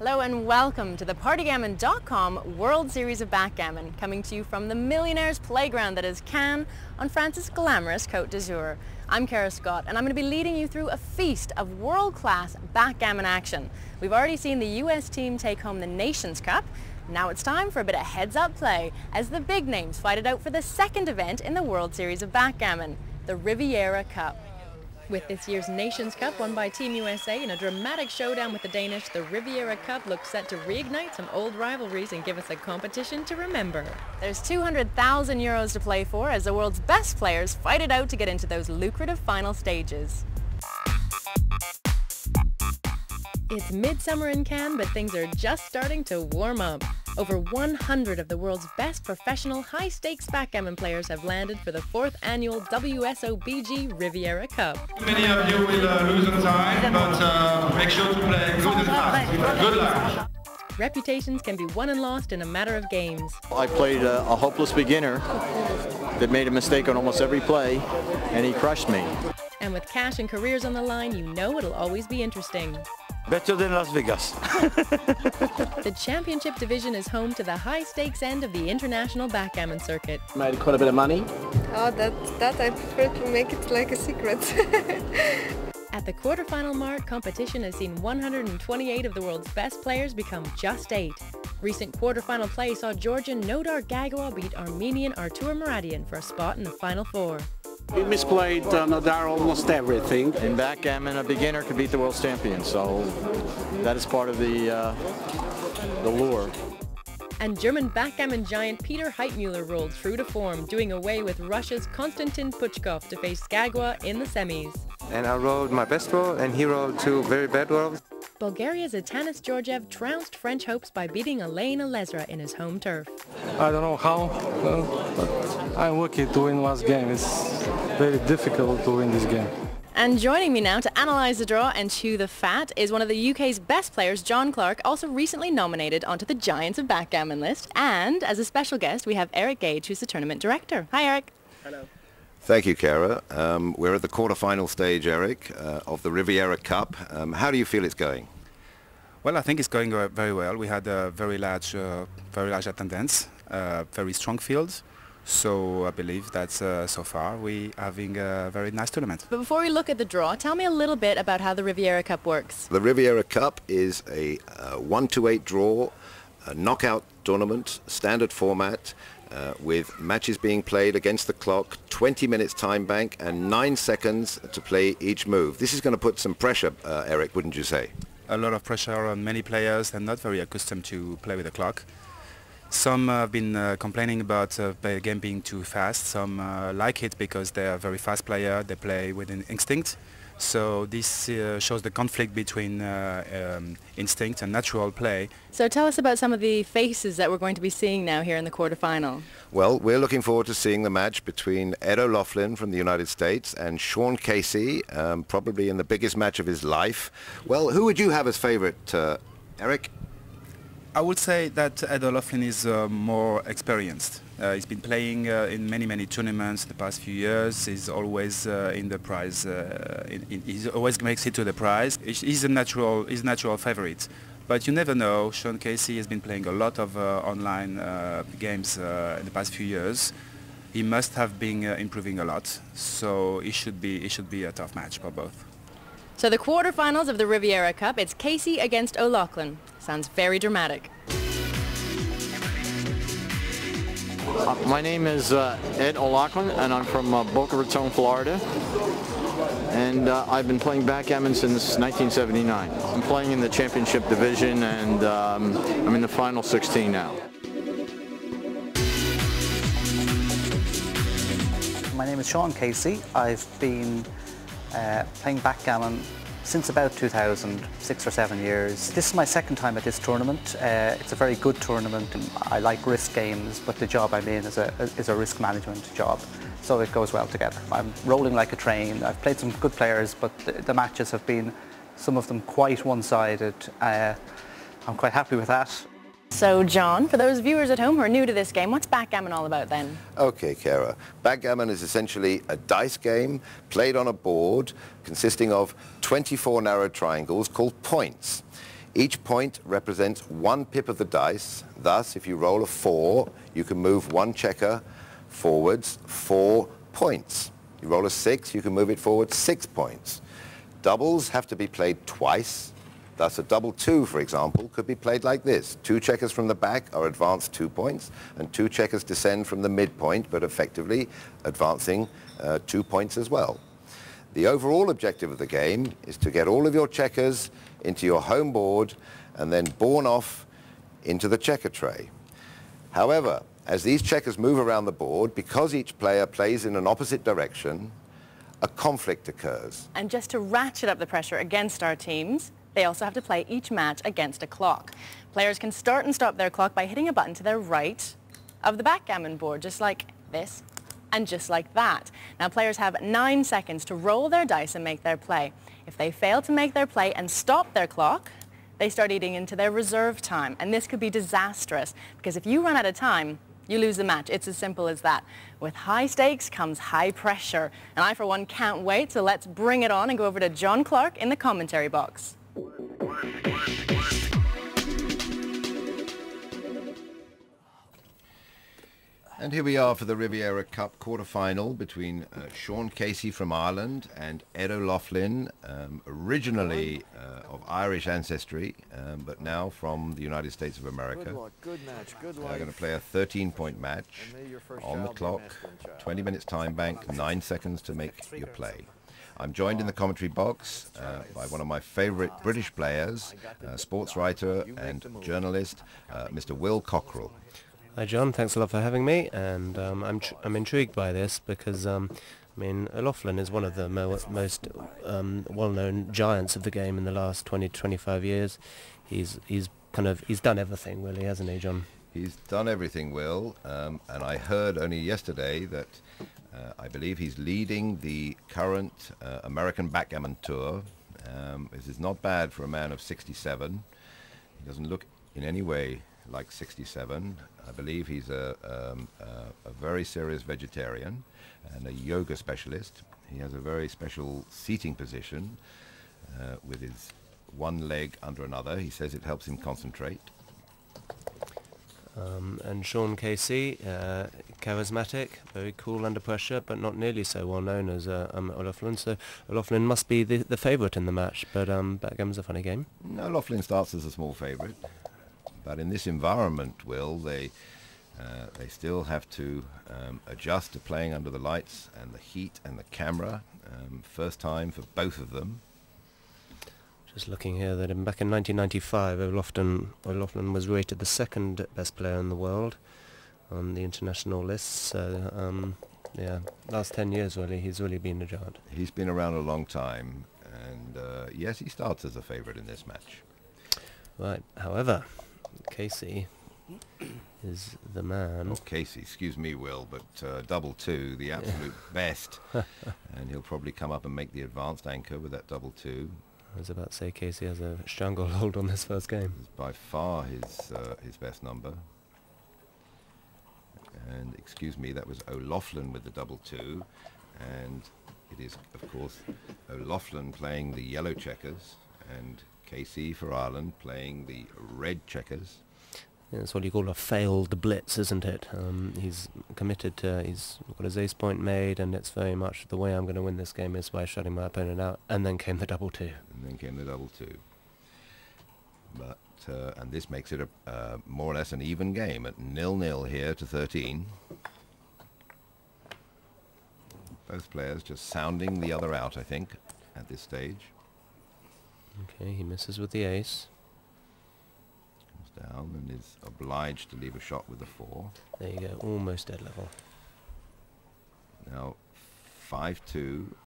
Hello and welcome to the Partygammon.com World Series of Backgammon, coming to you from the millionaire's playground that is Cannes on France's glamorous Côte d'Azur. I'm Cara Scott and I'm going to be leading you through a feast of world-class backgammon action. We've already seen the US team take home the Nations Cup. Now it's time for a bit of heads-up play as the big names fight it out for the second event in the World Series of Backgammon, the Riviera Cup. With this year's Nations Cup won by Team USA in a dramatic showdown with the Danish, the Riviera Cup looks set to reignite some old rivalries and give us a competition to remember. There's 200,000 euros to play for as the world's best players fight it out to get into those lucrative final stages. It's midsummer in Cannes, but things are just starting to warm up. Over 100 of the world's best professional high-stakes backgammon players have landed for the 4th annual WSOBG Riviera Cup. Many of you will lose on time, but make sure to play good and fast. Good luck. Reputations can be won and lost in a matter of games. I played a hopeless beginner that made a mistake on almost every play, and he crushed me. And with cash and careers on the line, you know it'll always be interesting. Better than Las Vegas. The championship division is home to the high-stakes end of the international backgammon circuit. Made quite a bit of money. Oh, that I prefer to make it like a secret. At the quarterfinal mark, competition has seen 128 of the world's best players become just 8. Recent quarterfinal play saw Georgian Nodar Gagawa beat Armenian Artur Muradian for a spot in the final 4. We misplayed Nodar almost everything. In backgammon, a beginner could beat the world champion, so that is part of the lure. And German backgammon giant Peter Heitmuller rolled true to form, doing away with Russia's Konstantin Puchkov to face Gagawa in the semis. And I rolled my best roll, and he rolled 2 very bad rolls. Bulgaria's Atanas Georgiev trounced French hopes by beating Alain Alezra in his home turf. I don't know how, but I'm lucky to win last game. It's very difficult to win this game. And joining me now to analyse the draw and chew the fat is one of the UK's best players, John Clark, also recently nominated onto the Giants of Backgammon list. And as a special guest, we have Eric Gage, who's the tournament director. Hi, Eric. Hello. Thank you, Cara. We're at the quarter-final stage, Eric, of the Riviera Cup. How do you feel it's going? Well, I think it's going very well. We had a very large attendance, very strong field. So I believe that so far we're having a very nice tournament. But before we look at the draw, tell me a little bit about how the Riviera Cup works. The Riviera Cup is a 1-to-8 draw, a knockout tournament, standard format, with matches being played against the clock, 20 minutes time bank and 9 seconds to play each move. This is going to put some pressure, Eric, wouldn't you say? A lot of pressure on many players. They're not very accustomed to play with the clock. Some have been complaining about the game being too fast. Some like it because they're a very fast player. They play with an instinct. So this shows the conflict between instinct and natural play. So tell us about some of the faces that we're going to be seeing now here in the quarterfinal. Well, we're looking forward to seeing the match between Ed O'Loughlin from the United States and Sean Casey, probably in the biggest match of his life. Well, who would you have as favourite, Eric? I would say that Ed O'Loughlin is more experienced. He's been playing in many tournaments the past few years. He's always in the prize. He always makes it to the prize. He's a natural favorite. But you never know. Sean Casey has been playing a lot of online games in the past few years. He must have been improving a lot. So it should be a tough match for both. So the quarterfinals of the Riviera Cup, it's Casey against O'Loughlin. Sounds very dramatic. My name is Ed O'Loughlin, and I'm from Boca Raton, Florida. And I've been playing backgammon since 1979. I'm playing in the championship division, and I'm in the final 16 now. My name is Sean Casey. I've been playing backgammon since about 2006 or 7 years. This is my second time at this tournament. It's a very good tournament. I like risk games, but the job I'm in is a risk management job, so it goes well together. I'm rolling like a train. I've played some good players, but the matches have been, some of them, quite one-sided. I'm quite happy with that. So John, for those viewers at home who are new to this game, what's backgammon all about then? Okay, Cara. Backgammon is essentially a dice game played on a board consisting of 24 narrow triangles called points. Each point represents one pip of the dice. Thus, if you roll a 4, you can move one checker forwards 4 points. You roll a 6, you can move it forward 6 points. Doubles have to be played twice. Thus, a double 2, for example, could be played like this. 2 checkers from the back are advanced 2 points, and 2 checkers descend from the midpoint, but effectively advancing 2 points as well. The overall objective of the game is to get all of your checkers into your home board and then pawn off into the checker tray. However, as these checkers move around the board, because each player plays in an opposite direction, a conflict occurs. And just to ratchet up the pressure against our teams, they also have to play each match against a clock. Players can start and stop their clock by hitting a button to their right of the backgammon board, just like this and just like that. Now, players have 9 seconds to roll their dice and make their play. If they fail to make their play and stop their clock, they start eating into their reserve time. And this could be disastrous, because if you run out of time, you lose the match. It's as simple as that. With high stakes comes high pressure. And I, for one, can't wait. So let's bring it on and go over to John Clark in the commentary box. And here we are for the Riviera Cup quarter-final between Sean Casey from Ireland and Ed O'Loughlin, originally of Irish ancestry, but now from the United States of America. Good match, good They're going to play a 13-point match on the clock, 20 minutes time bank, 9 seconds to make your play. I'm joined in the commentary box by one of my favorite British players, sports writer and journalist, Mr. Will Cockrell. Hi John, thanks a lot for having me, and I'm intrigued by this because I mean, O'Loughlin is one of the most well-known giants of the game in the last 20 to 25 years. He's done everything, really, hasn't he, John? He's done everything, Will, and I heard only yesterday that I believe he's leading the current American Backgammon Tour. This is not bad for a man of 67. He doesn't look in any way like 67. I believe he's a very serious vegetarian and a yoga specialist. He has a very special seating position with his one leg under another. He says it helps him concentrate. And Sean Casey, charismatic, very cool under pressure, but not nearly so well known as O'Loughlin. So O'Loughlin must be the favourite in the match, but Backgammon's a funny game. No, O'Loughlin starts as a small favourite. But in this environment, Will, they still have to adjust to playing under the lights and the heat and the camera. First time for both of them. Just looking here, that back in 1995, O'Loughlin was rated the second best player in the world on the international lists. So yeah, last 10 years really, he's really been a giant. He's been around a long time, and yes, he starts as a favourite in this match. Right. However, Casey is the man. Oh, Casey, excuse me, Will, but double 2, the absolute best. And he'll probably come up and make the advanced anchor with that double 2. I was about to say Casey has a stranglehold on this first game. It's by far his best number. And excuse me, that was O'Loughlin with the double 2. And it is, of course, O'Loughlin playing the yellow checkers and Casey for Ireland playing the red checkers. Yeah, that's what you call a failed blitz, isn't it? He's committed to, he's got his ace point made, and it's very much the way I'm going to win this game is by shutting my opponent out, and then came the double 2. And then came the double 2. But, and this makes it a more or less an even game at 0-0 here to 13. Both players just sounding the other out, I think, at this stage. Okay, he misses with the ace. Comes down and is obliged to leave a shot with the 4. There you go, almost dead level. Now 5-2